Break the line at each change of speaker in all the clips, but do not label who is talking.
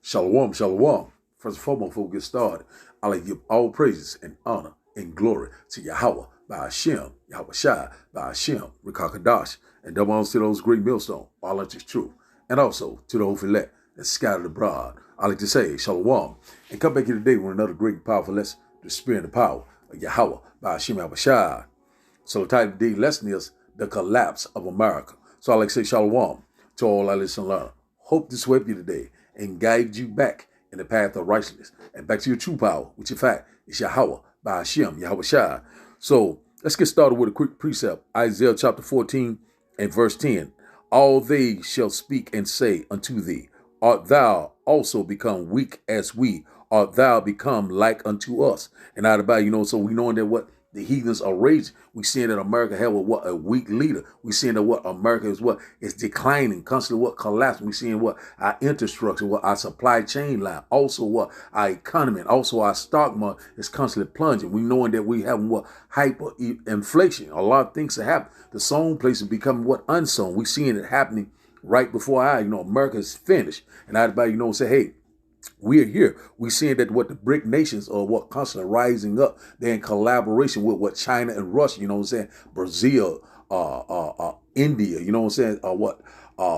Shalom, shalom. First and foremost, before we get started, I like to give all praises and honor and glory to Yahweh by Hashem, Yahweh Shai by Hashem, Rekakadash, and double honors to those great millstones, all unto truth, and also to the whole elect that scattered abroad. I like to say shalom and come back here today with another great and powerful lesson, the spirit and the power of Yahweh by Hashem, Yahweh Shai. So the title of today's lesson is The Collapse of America. So I like to say shalom to all our listeners and learners. Hope this will help you today and guide you back in the path of righteousness and back to your true power, which in fact is Yahweh by Hashem, Yahweh Shai. So let's get started with a quick precept. Isaiah chapter 14 and verse 10. All they shall speak and say unto thee, art thou also become weak as we? Art thou become like unto us? And out about, so we knowing that what the heathens are raging. We seeing that America have a weak leader. We seeing that what America is declining, constantly collapsing. We seeing our infrastructure, our supply chain line, also our economy, and also our stock market is constantly plunging. We knowing that we having hyper inflation. A lot of things are happening. The sown place is becoming unsown. We seeing it happening right before our eyes. America is finished, and everybody say, hey, we are here. We seeing that what the BRIC nations are constantly rising up. They're in collaboration with China and Russia, Brazil, India,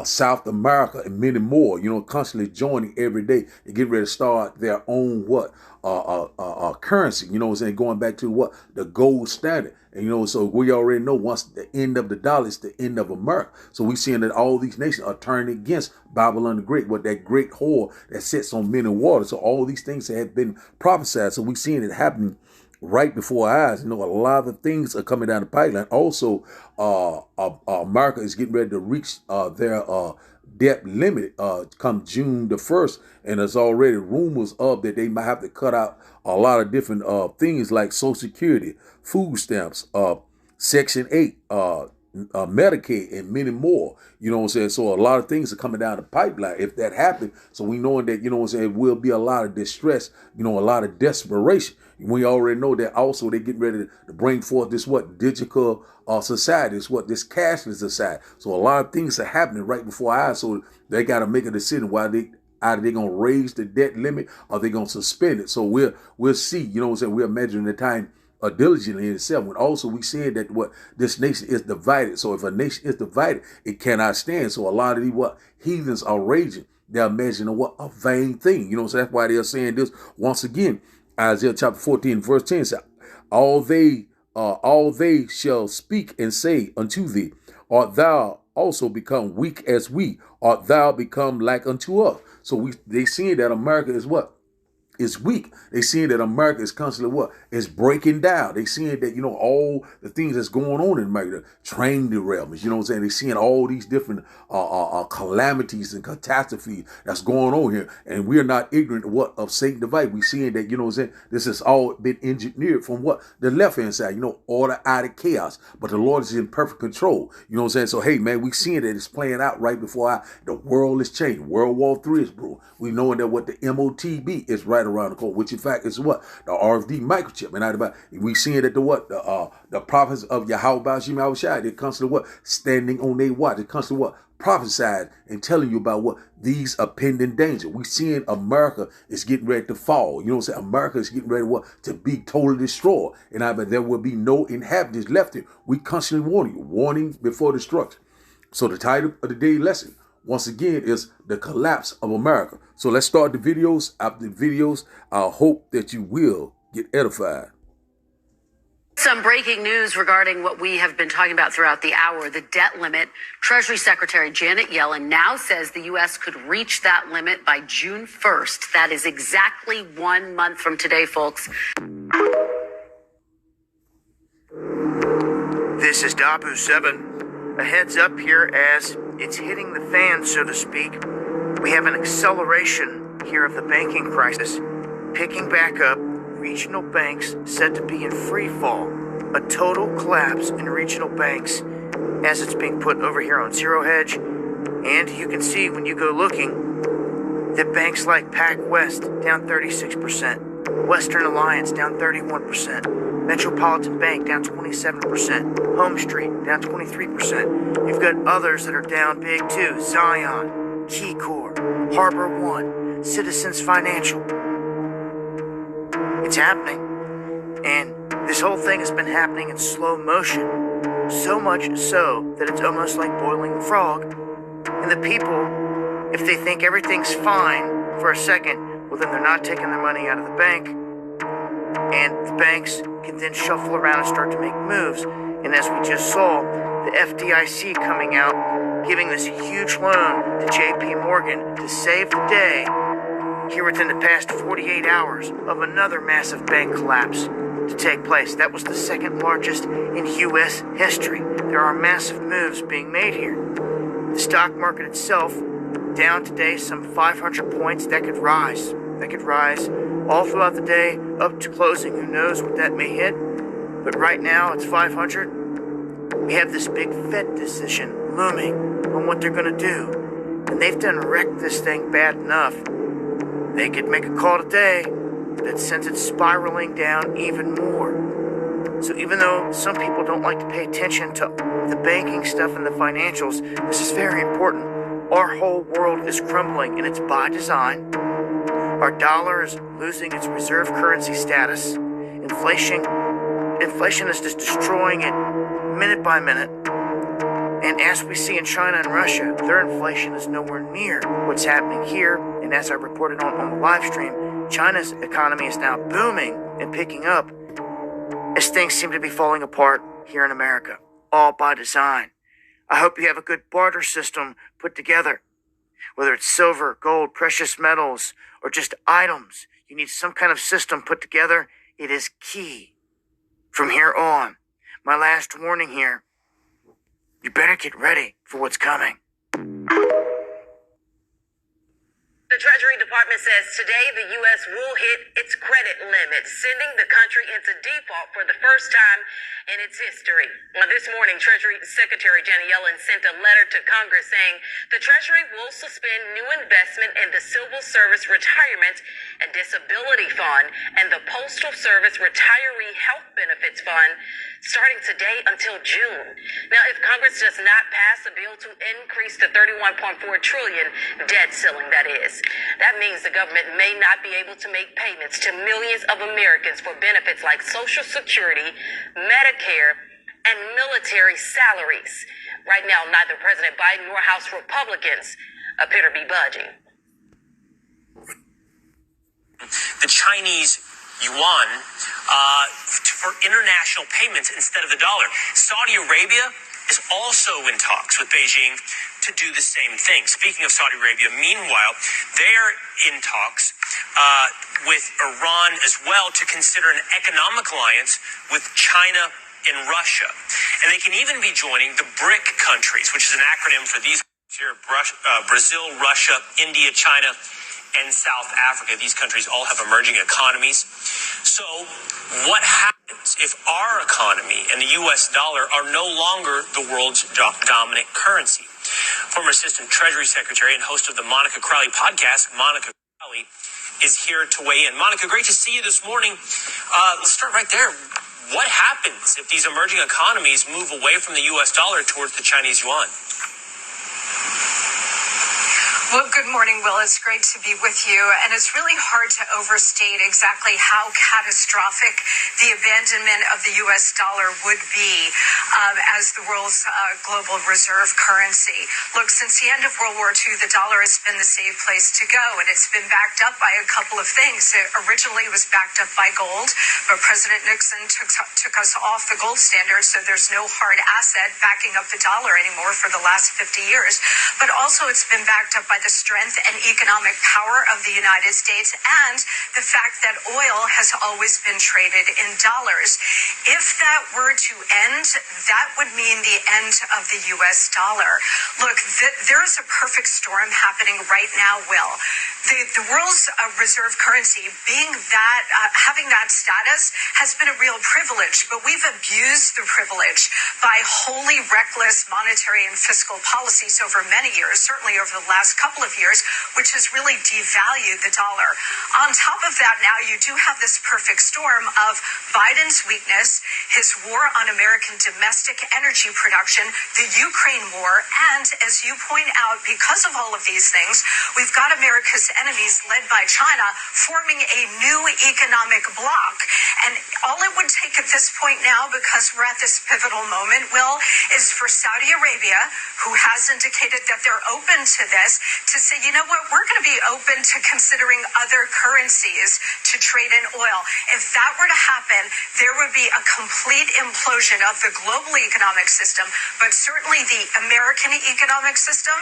South America and many more, constantly joining every day and get ready to start their own currency, going back to the gold standard. And so we already know once the end of the dollar is the end of America. So we seeing that all these nations are turning against Babylon the Great, that great whore that sits on many waters. So all these things have been prophesied. So we seeing it happening right before our eyes. A lot of things are coming down the pipeline. Also, America is getting ready to reach their debt limit come June the 1st. And there's already rumors of that they might have to cut out a lot of different things like Social Security, food stamps, Section 8, Medicaid, and many more. So a lot of things are coming down the pipeline if that happens. So we knowing that, it will be a lot of distress, a lot of desperation. We already know that also they getting ready to bring forth this digital society, this cashless society. So a lot of things are happening right before our eyes. So they got to make a decision either they're going to raise the debt limit or they're going to suspend it. So we'll see, we're measuring the time diligently in itself. When also we seeing that this nation is divided. So if a nation is divided, it cannot stand. So a lot of these heathens are raging. They're imagining a vain thing. So that's why they're saying this once again. Isaiah chapter 14 verse 10 says, all they shall speak and say unto thee, art thou also become weak as we? Art thou become like unto us? So they seeing that America is is weak. They seeing that America is constantly is breaking down. They seeing that, all the things that's going on in America, train derailments, They seeing all these different calamities and catastrophes that's going on here. And we're not ignorant of Satan device. We seeing that, this has all been engineered from the left hand side, order out of chaos. But the Lord is in perfect control. So, hey, man, we seeing that it's playing out right before the world is changing. World War III is brewing. We knowing that the MOTB is right around the corner, which in fact is the RFD microchip. And we seeing that the prophets of Yahweh Bashim Yahweh Shai, they're constantly standing on their watch. They're constantly prophesied and telling you about these impending danger. We seeing America is getting ready to fall. America is getting ready to be totally destroyed. And there will be no inhabitants left here. We constantly warning before destruction. So the title of today's lesson, once again, is The Collapse of America. So let's start the videos. After the videos, I hope that you will get edified.
Some breaking news regarding what we have been talking about throughout the hour, the debt limit. Treasury Secretary Janet Yellen now says the U.S. could reach that limit by June 1st. That is exactly 1 month from today, folks.
This is Dabu 7. A heads up here as it's hitting the fan, so to speak. We have an acceleration here of the banking crisis, picking back up. Regional banks said to be in free fall. A total collapse in regional banks as it's being put over here on Zero Hedge. And you can see when you go looking that banks like PacWest down 36%, Western Alliance down 31%, Metropolitan Bank down 27%, Home Street down 23%. You've got others that are down big too, Zion, KeyCorp, Harbor One, Citizens Financial. It's happening. And this whole thing has been happening in slow motion. So much so that it's almost like boiling the frog. And the people, if they think everything's fine for a second, well, then they're not taking their money out of the bank. And the banks can then shuffle around and start to make moves. And as we just saw, the FDIC coming out, giving this huge loan to JP Morgan to save the day here within the past 48 hours of another massive bank collapse to take place. That was the second largest in U.S. history. There are massive moves being made here. The stock market itself down today some 500 points. That could rise. That could rise all throughout the day up to closing. Who knows what that may hit? But right now it's 500. We have this big Fed decision looming on what they're going to do. And they've done wrecked this thing bad enough. They could make a call today that sends it spiraling down even more. So even though some people don't like to pay attention to the banking stuff and the financials, this is very important. Our whole world is crumbling, and it's by design. Our dollar is losing its reserve currency status. Inflation is just destroying it minute by minute. And as we see in China and Russia, their inflation is nowhere near what's happening here. And as I reported on the live stream, China's economy is now booming and picking up as things seem to be falling apart here in America, all by design. I hope you have a good barter system put together. Whether it's silver, gold, precious metals, or just items, you need some kind of system put together. It is key. From here on, my last warning here, you better get ready for what's coming.
The Treasury Department says today the U.S. will hit its credit limit, sending the country into default for the first time in its history. Well, this morning, Treasury Secretary Janet Yellen sent a letter to Congress saying the Treasury will suspend new investment in the Civil Service Retirement and Disability Fund and the Postal Service Retiree Health Benefits Fund starting today until June. Now, if Congress does not pass a bill to increase the $31.4 trillion debt ceiling, that means the government may not be able to make payments to millions of Americans for benefits like Social Security, Medicare, and military salaries. Right now, neither President Biden nor House Republicans appear to be budging.
The Chinese yuan for international payments instead of the dollar. Saudi Arabia is also in talks with Beijing to do the same thing. Speaking of Saudi Arabia, meanwhile, they're in talks with Iran as well to consider an economic alliance with China and Russia. And they can even be joining the BRIC countries, which is an acronym for these here, Brazil, Russia, India, China, and South Africa. These countries all have emerging economies. So what happens if our economy and the U.S. dollar are no longer the world's dominant currency? Former Assistant Treasury Secretary and host of the Monica Crowley podcast, Monica Crowley, is here to weigh in. Monica, great to see you this morning. Let's start right there. What happens if these emerging economies move away from the U.S. dollar towards the Chinese yuan?
Well, good morning, Will. It's great to be with you. And it's really hard to overstate exactly how catastrophic the abandonment of the U.S. dollar would be as the world's global reserve currency. Look, since the end of World War II, the dollar has been the safe place to go, and it's been backed up by a couple of things. It originally was backed up by gold, but President Nixon took us off the gold standard, so there's no hard asset backing up the dollar anymore for the last 50 years. But also it's been backed up by the strength and economic power of the United States and the fact that oil has always been traded in dollars. If that were to end, that would mean the end of the U.S. dollar. Look, there is a perfect storm happening right now, Will. the world's reserve currency, being that, having that status has been a real privilege, but we've abused the privilege by wholly reckless monetary and fiscal policies over many years, certainly over the last couple of years, which has really devalued the dollar. On top of that, now you do have this perfect storm of Biden's weakness, his war on American domestic energy production, the Ukraine war, and as you point out, because of all of these things, we've got America's enemies led by China forming a new economic bloc. And all it would take at this point now, because we're at this pivotal moment, Will, is for Saudi Arabia, who has indicated that they're open to this, to say, you know what, we're going to be open to considering other currencies to trade in oil. If that were to happen, there would be a complete implosion of the global economic system, but certainly the American economic system.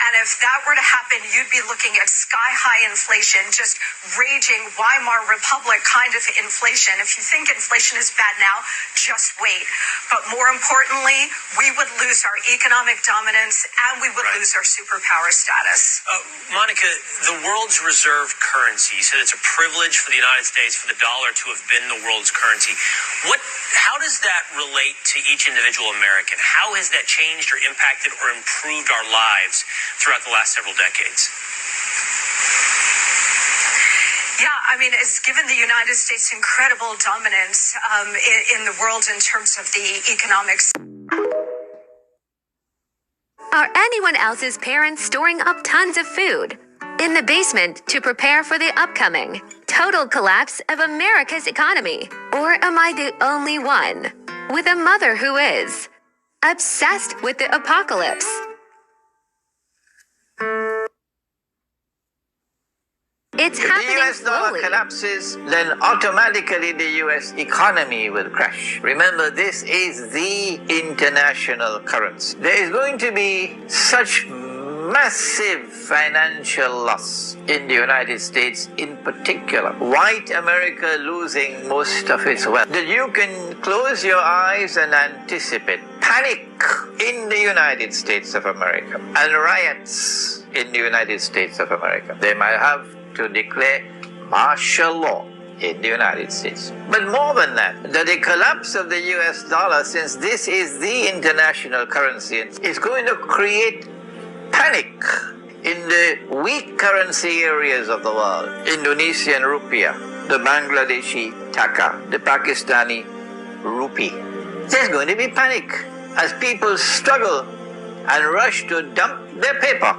And if that were to happen, you'd be looking at sky-high inflation, just raging Weimar Republic kind of inflation. If you think inflation is bad now, just wait. But more importantly, we would lose our economic dominance and we would lose our superpower status.
Monica, the world's reserve currency, you said it's a privilege for the United States for the dollar to have been the world's currency. How does that relate to each individual American? How has that changed or impacted or improved our lives throughout the last several decades?
Yeah, I mean, it's given the United States incredible dominance in the world in terms of the economics.
Are anyone else's parents storing up tons of food in the basement to prepare for the upcoming total collapse of America's economy? Or am I the only one with a mother who is obsessed with the apocalypse? It's happening
the US dollar
slowly.
collapses, then automatically the US economy will crash. Remember, this is the international currency. There is going to be such massive financial loss in the United States in particular. White America losing most of its wealth. That you can close your eyes and anticipate panic in the United States of America and riots in the United States of America. They might have to declare martial law in the United States. But more than that, the collapse of the US dollar, since this is the international currency, is going to create panic in the weak currency areas of the world. Indonesian rupiah, the Bangladeshi taka, the Pakistani rupee. There's going to be panic as people struggle and rush to dump their paper.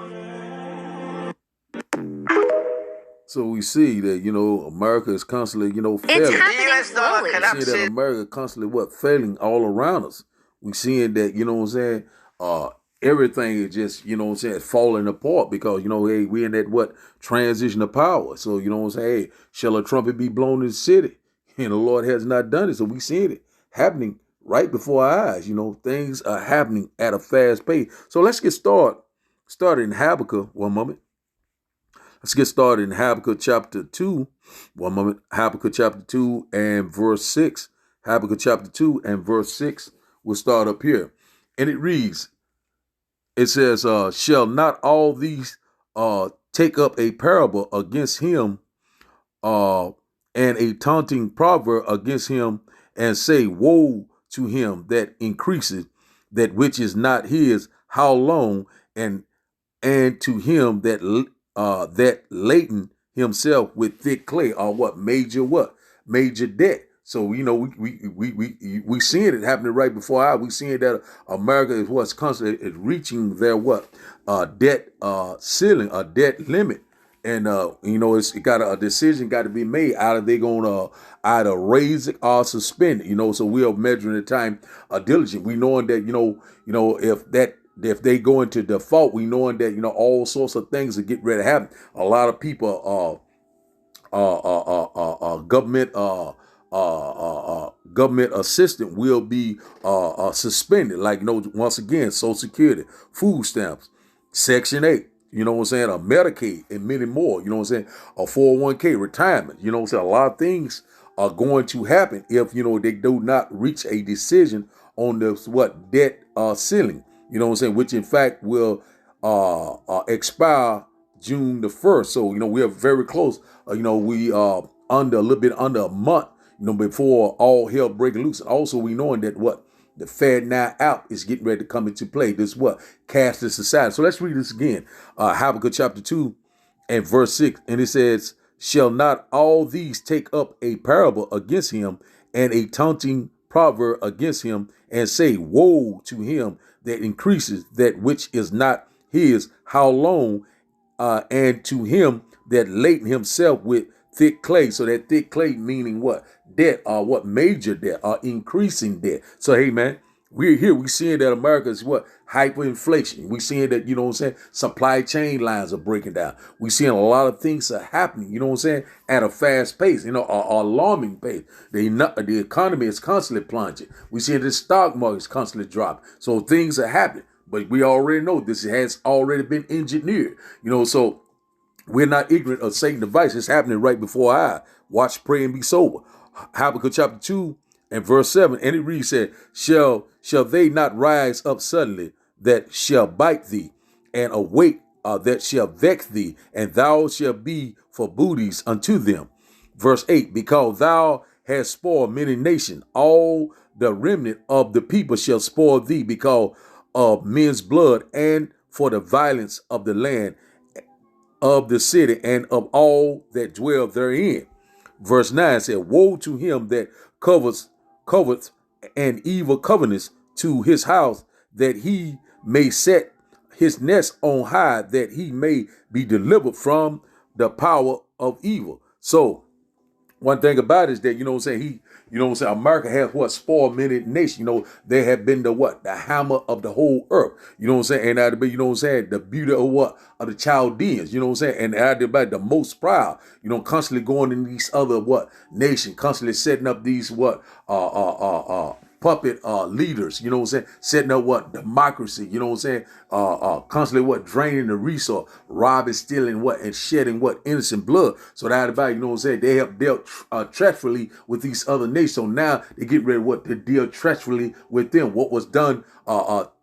So we see that, America is constantly,
It's
failing.
happening
The US dollar
slowly.
We see
collapses.
that America constantly failing all around us. We seeing that, everything is just, falling apart because, hey, we in that transition of power. So, hey, shall a trumpet be blown in the city? And the Lord has not done it. So we seeing it happening right before our eyes. Things are happening at a fast pace. So let's get started in Habakkuk. One moment. Let's get started in Habakkuk chapter 2. One moment. Habakkuk chapter 2 and verse 6. Habakkuk chapter 2 and verse 6. We'll start up here. And it reads, it says, shall not all these take up a parable against him and a taunting proverb against him and say, woe to him that increaseth that which is not his, how long? And to him that laden himself with thick clay, or major debt. So we seeing it happening right before our eyes. We seeing that America is constantly is reaching their debt ceiling, a debt limit, and it's got a decision got to be made. Either they gonna either raise it or suspend it. So we are measuring the time diligent. We knowing that if they go into default, we knowing that all sorts of things are getting ready to happen. A lot of people government assistance will be suspended. Like once again, Social Security, food stamps, Section 8. A Medicaid and many more. A 401k, retirement. A lot of things are going to happen if they do not reach a decision on this debt ceiling. Which in fact will expire June the 1st. So, we are very close. We are under a little bit under a month, before all hell breaking loose. And also we knowing that what? The Fed Now app is getting ready to come into play. This what? Cast this aside. So let's read this again. Habakkuk chapter 2 and verse 6. And it says, shall not all these take up a parable against him and a taunting proverb against him and say, woe to him that increases that which is not his, how long? And to him that laden himself with thick clay. So that thick clay meaning what? Debt, or what? Major debt, or increasing debt. So hey man, we're here. We seeing that America is what? Hyperinflation. We seeing that, supply chain lines are breaking down. We seeing a lot of things are happening, at a fast pace, or alarming pace. The economy is constantly plunging. We seeing the stock market is constantly dropping. So things are happening. But we already know this has already been engineered, so we're not ignorant of Satan's device. It's happening right before our eye. Watch, pray, and be sober. Habakkuk chapter 2 and verse 7. And it reads, said, shall they not rise up suddenly that shall bite thee, and awake that shall vex thee, and thou shalt be for booties unto them. Verse 8, because thou hast spoiled many nations, all the remnant of the people shall spoil thee, because of men's blood, and for the violence of the land, of the city, and of all that dwell therein. Verse 9 said, woe to him that covereth an evil covenant to his house, that he may set his nest on high, that he may be delivered from the power of evil. So one thing about it is that, America has what? Spoiled many nations. They have been the hammer of the whole earth. And that'd be, the beauty of what? Of the Chaldeans, and that'd be the most proud, constantly going in these other nation, constantly setting up these puppet leaders, setting up democracy, constantly draining the resource, robbing, stealing and shedding innocent blood. So that about, they have dealt treacherously with these other nations. So now they get ready to deal treacherously with them. What was done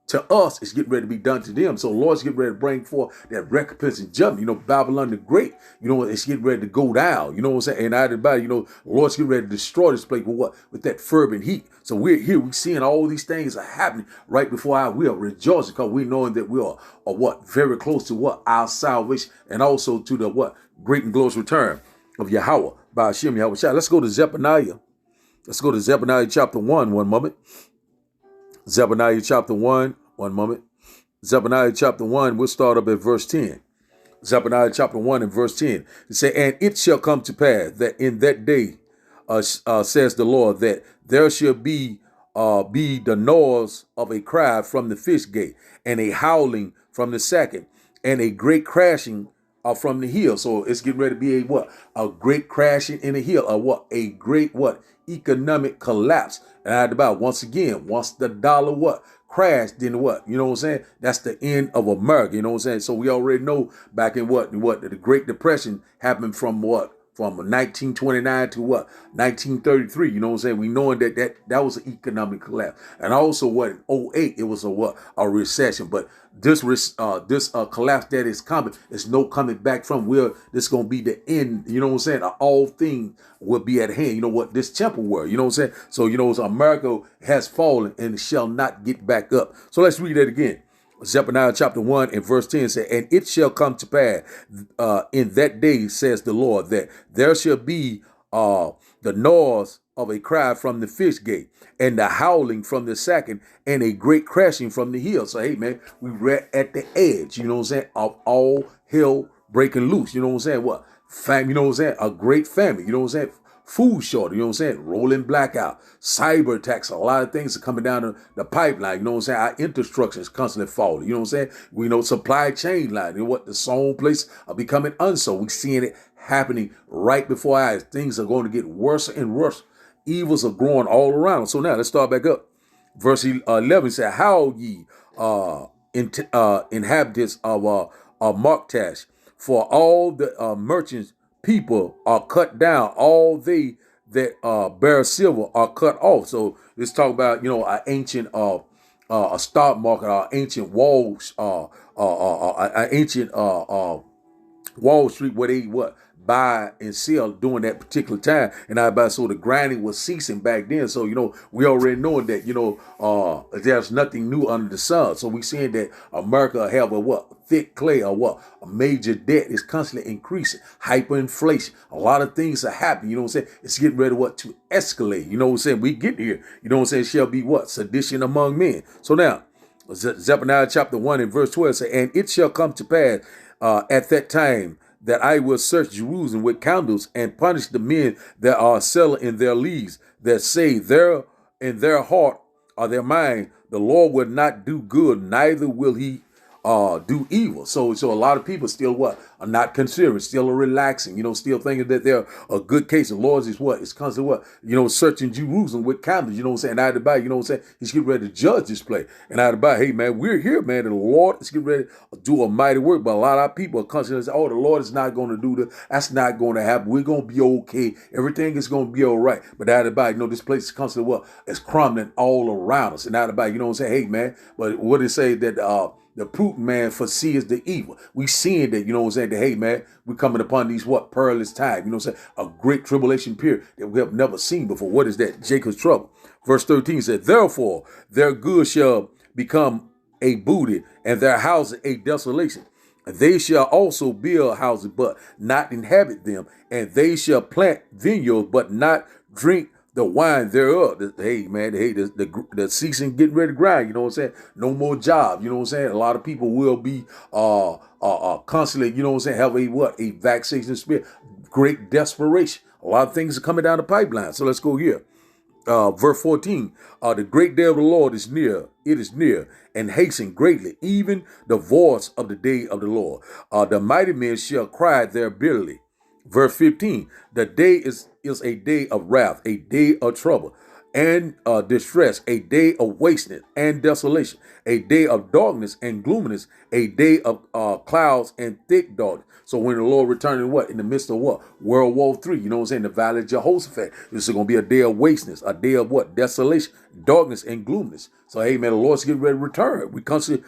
to us is getting ready to be done to them. So Lord's getting ready to bring forth that recompense and judgment. Babylon the Great, it's getting ready to go down. And out about, Lord's getting ready to destroy this place with that fervent heat. So we're here, we're seeing all these things are happening right before our will. Rejoicing because we knowing that we are very close to our salvation, and also to the great and glorious return of Yahweh by Hashem Yahweh Shai. Let's go to Zephaniah. Let's go to Zephaniah chapter 1, one moment. Zephaniah chapter 1, one moment. Zephaniah chapter 1, we'll start up at verse 10. Zephaniah chapter 1 and verse 10. It says, and it shall come to pass that in that day, says the Lord, that there shall be the noise of a cry from the fish gate, and a howling from the second, and a great crashing from the hill. So it's getting ready to be a great crashing in the hill, a great economic collapse. And about once again, once the dollar crashed, then that's the end of America. So we already know back in the Great Depression happened from 1929 to 1933. We knowing that was an economic collapse. And also in 2008 it was a recession. But this collapse that is coming, there's no coming back from. This gonna be the end, all things will be at hand. This temple world, So America has fallen and shall not get back up. So let's read that again. Zephaniah chapter 1 and verse 10 says, and it shall come to pass in that day, says the Lord, that there shall be the noise of a cry from the fish gate, and the howling from the second, and a great crashing from the hill. So, hey, man, we read at the edge, of all hell breaking loose. A great famine, food shortage, rolling blackout, cyber attacks, a lot of things are coming down the pipeline, our infrastructure is constantly falling, we know supply chain line, the sown place are becoming unsown. We're seeing it happening right before our eyes. Things are going to get worse and worse. Evils are growing all around. So now let's start back up. Verse 11 said, how ye inhabitants of Maktash, for all the merchants people are cut down, all they that bear silver are cut off. So let's talk about our ancient stock market, our ancient walls, our ancient Wall Street, where they what? Buy and sell during that particular time. And everybody, so the grinding was ceasing back then. So, we already know that, there's nothing new under the sun. So we seeing that America have a what? Thick clay or what? A major debt is constantly increasing. Hyperinflation. A lot of things are happening. You know what I'm saying? It's getting ready to escalate. You know what I'm saying? We get here. You know what I'm saying? Shall be what? Sedition among men. So now, Zephaniah chapter 1 and verse 12 say, and it shall come to pass at that time that I will search Jerusalem with candles and punish the men that are selling in their leaves, that say there in their heart or their mind, the Lord will not do good, neither will he do evil. So a lot of people still what? Are not considering, still are relaxing, still thinking that they're a good case. The Lord is what? It's constantly what? Searching Jerusalem with candles, you know what I'm saying? Out of the you know what I'm saying? He's getting ready to judge this place. And out of the hey man, we're here, man. And the Lord is getting ready to do a mighty work. But a lot of people are constantly saying, oh, the Lord is not going to do this. That's not going to happen. We're going to be okay. Everything is going to be all right. But out of the this place is constantly what? It's crumbling all around us. And out of the you know what I'm saying? Hey man, but what it say that the prudent man foresees the evil. We seeing that, you know what I'm saying, that, hey, man, we're coming upon these, perilous times, you know what I'm saying, a great tribulation period that we have never seen before. What is that? Jacob's trouble. Verse 13 said, therefore, their good shall become a booty and their houses a desolation. They shall also build houses, but not inhabit them. And they shall plant vineyards, but not drink the wine thereof. The season getting ready to grind, you know what I'm saying? No more job, you know what I'm saying? A lot of people will be constantly, you know what I'm saying, have a vexation spirit, great desperation. A lot of things are coming down the pipeline. So let's go here. Verse 14, the great day of the Lord is near. It is near and hasten greatly, even the voice of the day of the Lord. The mighty men shall cry there bitterly. Verse 15, the day is a day of wrath, a day of trouble and distress, a day of wasteness and desolation, a day of darkness and gloominess, a day of clouds and thick darkness. So when the Lord returned in the midst of what? World War III, you know what I'm saying? The valley of Jehoshaphat. This is going to be a day of wasteness, a day of what? Desolation, darkness, and gloominess. So, hey, man, the Lord's getting ready to return. We constantly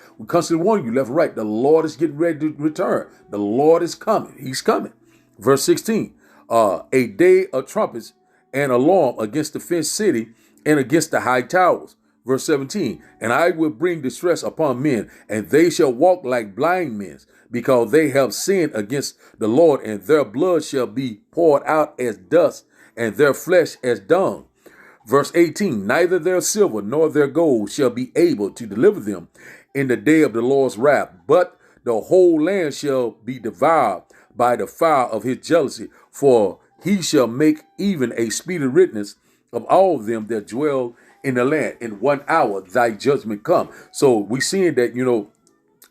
warn you left and right. The Lord is getting ready to return. The Lord is coming. He's coming. Verse 16, a day of trumpets and alarm against the fenced city and against the high towers. Verse 17, and I will bring distress upon men, and they shall walk like blind men, because they have sinned against the Lord, and their blood shall be poured out as dust, and their flesh as dung. Verse 18, neither their silver nor their gold shall be able to deliver them in the day of the Lord's wrath, but the whole land shall be devoured by the fire of his jealousy, for he shall make even a speedy witness of all them that dwell in the land. In 1 hour thy judgment come. So we seeing that,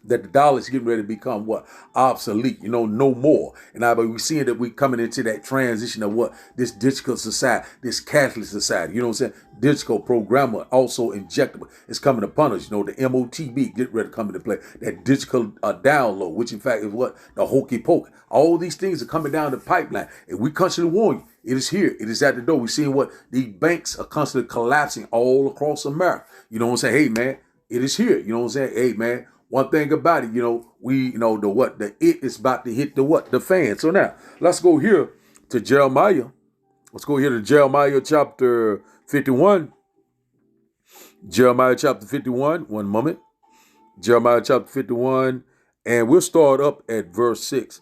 that the dollar is getting ready to become what? Obsolete, no more. And we're seeing that we're coming into that transition of what? This digital society, this cashless society, you know what I'm saying? Digital programmer, also injectable, is coming upon us. The MOTB, get ready to come into play. That digital download, which in fact is what? The hokey pokey. All these things are coming down the pipeline. And we constantly warn you, it is here. It is at the door. We're seeing what? These banks are constantly collapsing all across America. You know what I'm saying? Hey, man, it is here. You know what I'm saying? Hey, man, one thing about it, the it is about to hit the fan. So now let's go here to Jeremiah. Let's go here to Jeremiah chapter 51. Jeremiah chapter 51. One moment. Jeremiah chapter 51. And we'll start up at verse 6.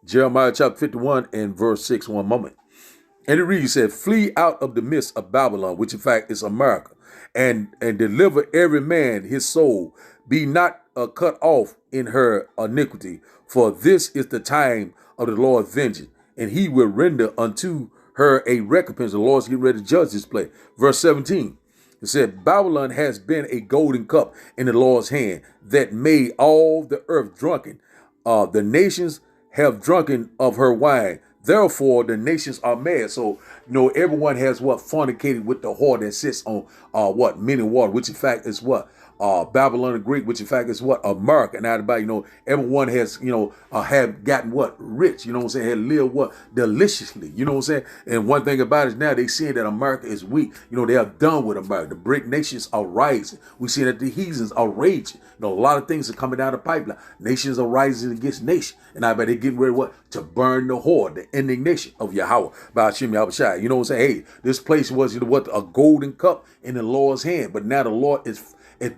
Jeremiah chapter 51 and verse 6. One moment. And it reads, said, flee out of the midst of Babylon, which in fact is America, and deliver every man his soul. Be not cut off in her iniquity, for this is the time of the Lord's vengeance, and he will render unto her a recompense. The Lord's getting ready to judge this place. Verse 17, it said, Babylon has been a golden cup in the Lord's hand that made all the earth drunken. The nations have drunken of her wine. Therefore, the nations are mad. So, everyone has fornicated with the whore that sits on many water, which in fact is what? Babylon the Great, which in fact is what? America. And everybody, everyone has, have gotten what? Rich, you know what I'm saying? Had lived what? Deliciously, you know what I'm saying? And one thing about it is now they seeing that America is weak. They are done with America. The BRIC nations are rising. We see that the heathens are raging. A lot of things are coming down the pipeline. Nations are rising against nation. And I bet they're getting ready what? To burn the whore, the indignation of Yahweh by Hashem Yahweh Shai. You know what I'm saying? Hey, this place was a golden cup in the Lord's hand. But now the Lord is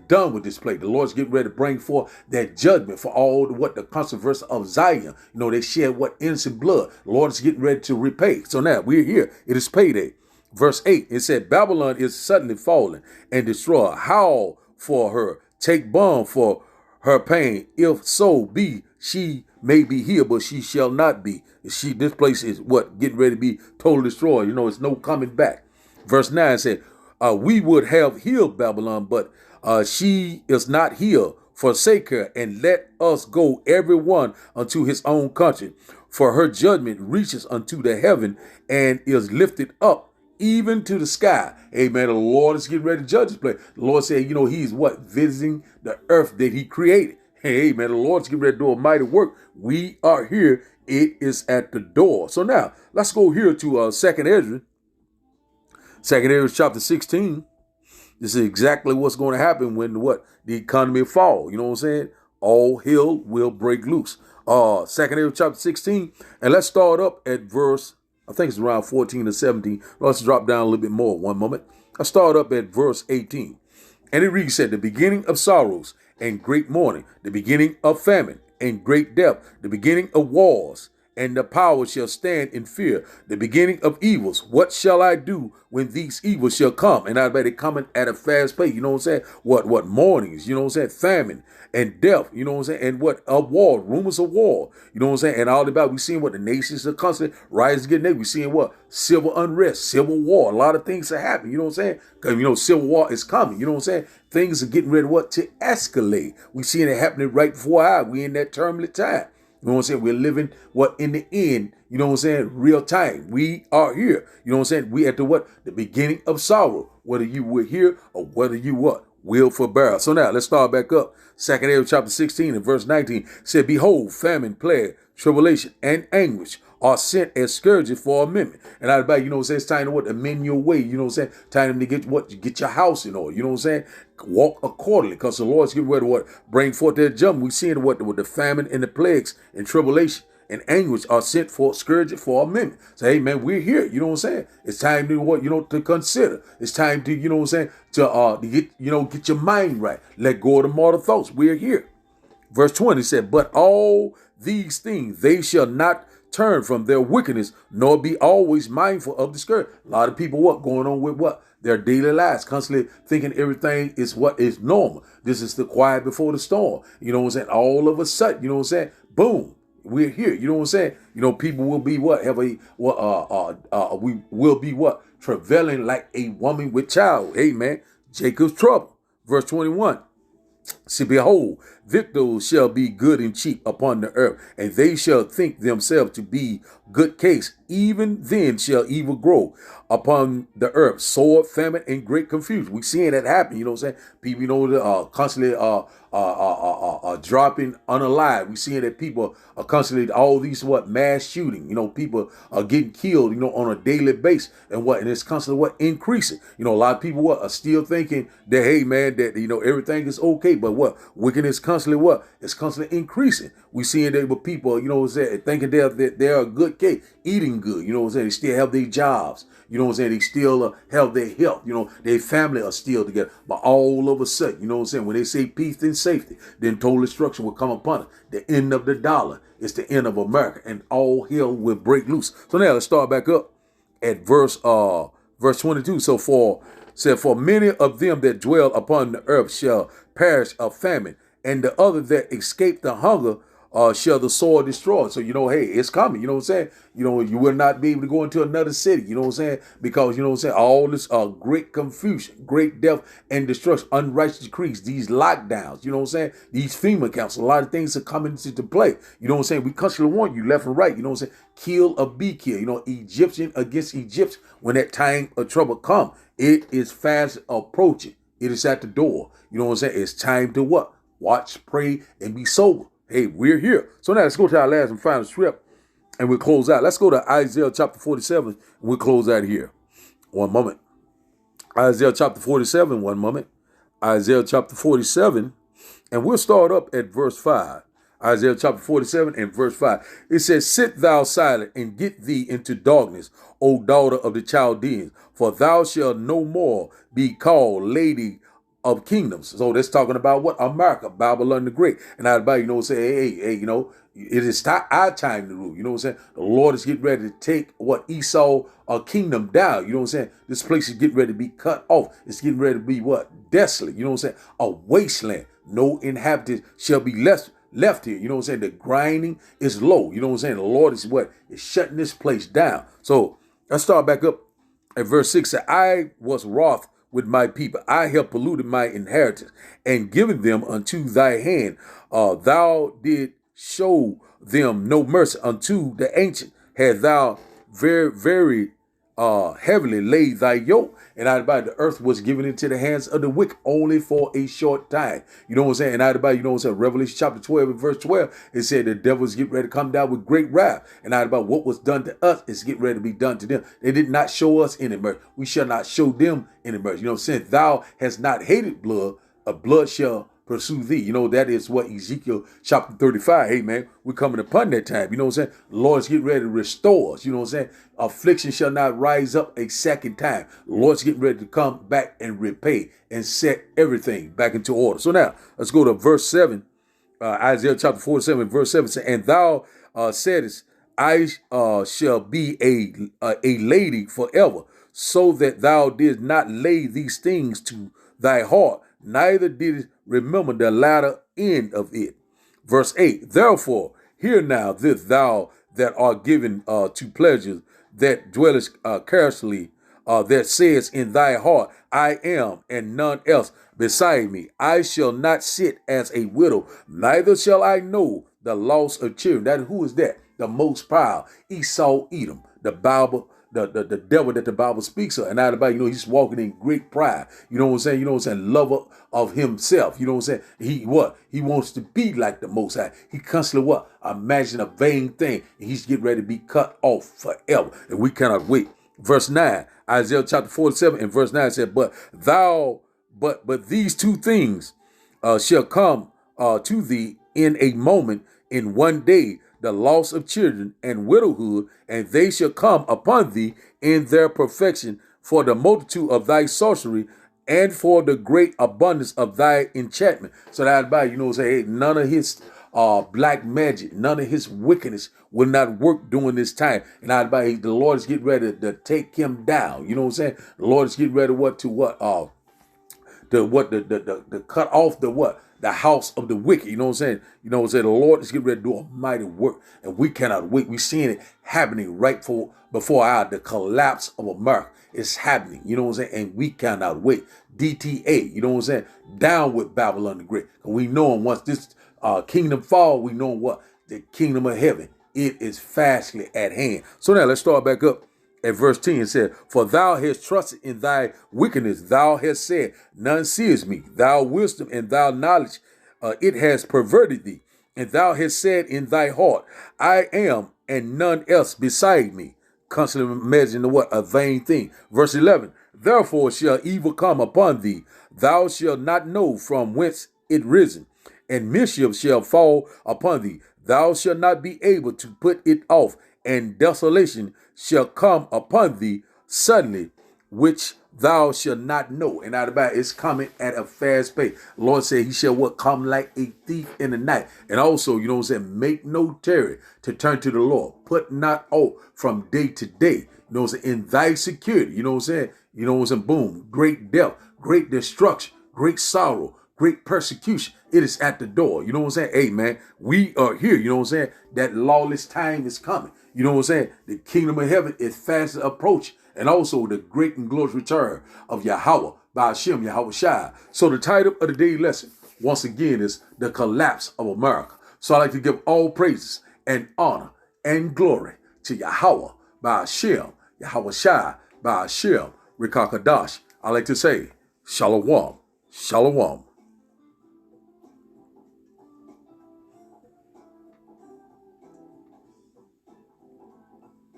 done with this place. The Lord's getting ready to bring forth that judgment for all the controversy of Zion. They shed what? Innocent blood. The Lord is getting ready to repay. So now we're here. It is payday. Verse 8, it said, Babylon is suddenly fallen and destroyed. Howl for her. Take balm for her pain. If so be she may be healed, but she shall not be. This place is what? Getting ready to be totally destroyed. It's no coming back. Verse 9 said, we would have healed Babylon, but she is not healed. Forsake her and let us go every one unto his own country. For her judgment reaches unto the heaven and is lifted up even to the sky. Amen. The Lord is getting ready to judge this place. The Lord said, he's what? Visiting the earth that he created. Hey, man, the Lord's getting ready to do a mighty work. We are here. It is at the door. So now let's go here to 2nd Ezra. 2nd Ezra chapter 16. This is exactly what's going to happen when the economy fall. You know what I'm saying? All hell will break loose. 2nd Ezra chapter 16. And let's start up at verse, I think it's around 14 to 17. Let's drop down a little bit more. One moment. I start up at verse 18. And it reads, said, the beginning of sorrows and great mourning, the beginning of famine and great death, the beginning of wars, and the power shall stand in fear, the beginning of evils. What shall I do when these evils shall come? And I bet it coming at a fast pace. You know what I'm saying? What mournings, you know what I'm saying? Famine and death, you know what I'm saying? And what? Of war, rumors of war, you know what I'm saying? And all about, we seeing what the nations are constantly rising against nation. We seeing what? Civil unrest, civil war. A lot of things are happening, you know what I'm saying? Because, civil war is coming, you know what I'm saying? Things are getting ready to escalate. We seeing it happening right before our eyes. We in that turbulent time. You know what I'm saying? We're living in the end, you know what I'm saying? Real time. We are here. You know what I'm saying? We at the the beginning of sorrow, whether you were here or whether you will forbear. So now let's start back up. 2nd Ezra chapter 16 and verse 19 said, behold, famine, plague, tribulation, and anguish are sent as scourges for amendment. And I bet, you know what I'm saying? It's time to amend your way. You know what I'm saying? Time to get your house in order. You know what I'm saying? Walk accordingly, because the Lord's getting ready to bring forth that judgment. We seeing what the famine and the plagues and tribulation and anguish are sent for scourges for amendment. So hey man, we're here. You know what I'm saying? It's time to to consider. It's time to, you know what I'm saying, to get your mind right. Let go of the mortal thoughts. We're here. Verse 20 said, but all these things they shall not turn from their wickedness, nor be always mindful of the scourge. A lot of people going on with their daily lives, constantly thinking everything is what is normal. This is the quiet before the storm. You know what I'm saying? All of a sudden, you know what I'm saying? Boom, we're here. You know what I'm saying? People will be we will be travailing like a woman with child. Hey man, Jacob's trouble. Verse 21. See, behold, victuals shall be good and cheap upon the earth, and they shall think themselves to be good case. Even then shall evil grow upon the earth, sword, famine, and great confusion. We seeing that happen. You know what I'm saying? People, constantly dropping unalive. We seeing that people are constantly all these mass shooting. People are getting killed. On a daily basis, and it's constantly increasing. A lot of people are still thinking that hey man, that everything is okay, but wickedness constantly it's constantly increasing. We seeing that with people, thinking they're a good case, eating good. They still have their jobs. They still have their health. Their family are still together. But all of a sudden, when they say peace and safety, then total destruction will come upon us. The end of the dollar is the end of America, and all hell will break loose. So now let's start back up at verse 22. So for many of them that dwell upon the earth shall perish of famine, and the other that escape the hunger shall the sword destroy. So, hey, it's coming. You know what I'm saying? You will not be able to go into another city. You know what I'm saying? Because, all this great confusion, great death and destruction, unrighteous decrees, these lockdowns, you know what I'm saying? These FEMA camps, a lot of things are coming into play. You know what I'm saying? We constantly want you left and right. You know what I'm saying? Kill or be killed. Egyptian against Egyptian. When that time of trouble come, it is fast approaching. It is at the door. You know what I'm saying? It's time to what? Watch, pray, and be sober. Hey, we're here. So now let's go to our last and final script, and we'll close out. Let's go to Isaiah chapter 47, and we'll close out here. One moment. Isaiah chapter 47, one moment. Isaiah chapter 47, and we'll start up at verse 5. Isaiah chapter 47 and verse 5. It says, sit thou silent and get thee into darkness, O daughter of the Chaldeans, for thou shalt no more be called lady of kingdoms. So that's talking about what? America, Babylon the Great. And everybody, say, hey, it is our time to rule. You know what I'm saying? The Lord is getting ready to take what Esau a kingdom down. You know what I'm saying? This place is getting ready to be cut off. It's getting ready to be what? Desolate. You know what I'm saying? A wasteland. No inhabitant shall be left here. You know what I'm saying? The grinding is low. You know what I'm saying? The Lord is what? Is shutting this place down. So let's start back up at verse 6. Say, I was wroth with my people. I have polluted my inheritance and given them unto thy hand. Thou did show them no mercy unto the ancient. Had thou very heavily laid thy yoke, and out the earth was given into the hands of the wicked only for a short time. You know what I'm saying? And out you know what I'm saying? Revelation chapter 12 and verse 12, it said the devils get ready to come down with great wrath. And out what was done to us is getting ready to be done to them. They did not show us any mercy. We shall not show them any mercy. You know what I'm saying? Thou hast not hated blood, a blood shall pursue thee. You know, that is what Ezekiel chapter 35. Hey, man, we're coming upon that time. You know what I'm saying? The Lord's getting ready to restore us. You know what I'm saying? Affliction shall not rise up a second time. The Lord's getting ready to come back and repay and set everything back into order. So now, let's go to verse 7. Isaiah chapter 47, verse 7. And thou saidest, I shall be a lady forever, so that thou didst not lay these things to thy heart, neither didst remember the latter end of it. Verse 8, therefore, hear now this, thou that art given to pleasures, that dwellest carelessly, that says in thy heart, I am, and none else beside me. I shall not sit as a widow, neither shall I know the loss of children. That who is that? The most proud, Esau, Edom, the Bible. The devil that the Bible speaks of. And out about, he's walking in great pride. You know what I'm saying? You know what I'm saying? Lover of himself. You know what I'm saying? He wants to be like the Most High. He constantly imagine a vain thing. And he's getting ready to be cut off forever. And we cannot wait. Verse 9, Isaiah chapter 47 and verse 9 said, but these two things shall come to thee in a moment, in one day, the loss of children and widowhood, and they shall come upon thee in their perfection, for the multitude of thy sorcery and for the great abundance of thy enchantment. So that hey, none of his black magic, none of his wickedness will not work during this time. And the Lord is getting ready to take him down. You know what I'm saying? The Lord is getting ready to cut off the house of the wicked. You know what I'm saying? You know what I'm saying? The Lord is getting ready to do a mighty work, and we cannot wait. We're seeing it happening right before our the collapse of America is happening. You know what I'm saying? And we cannot wait. DTA, you know what I'm saying? Down with Babylon the Great. And we know once this kingdom fall, we know what? The kingdom of heaven, it is fastly at hand. So now let's start back up. At verse 10 it said, for thou hast trusted in thy wickedness, thou hast said, none sees me. Thou wisdom and thou knowledge, it has perverted thee. And thou hast said in thy heart, I am, and none else beside me. Constantly imagining a vain thing. Verse 11, therefore shall evil come upon thee. Thou shalt not know from whence it risen, and mischief shall fall upon thee. Thou shalt not be able to put it off, and desolation shall come upon thee suddenly, which thou shalt not know. And out about it's coming at a fast pace. Lord said he shall come like a thief in the night. And also, you know what I'm saying, make no tarry to turn to the Lord. Put not off from day to day. You know what I'm saying, in thy security. You know what I'm saying? You know what I'm saying? Boom. Great death, great destruction, great sorrow, great persecution. It is at the door. You know what I'm saying? Hey, man, we are here. You know what I'm saying? That lawless time is coming. You know what I'm saying? The kingdom of heaven is fast approaching. And also the great and glorious return of Yahweh by Hashem, Yahweh Shai. So the title of the daily lesson, once again, is The Collapse of America. So I'd like to give all praises and honor and glory to Yahweh by Hashem, Yahweh Shai by Hashem, Rikakadash. I like to say, Shalom Shalom.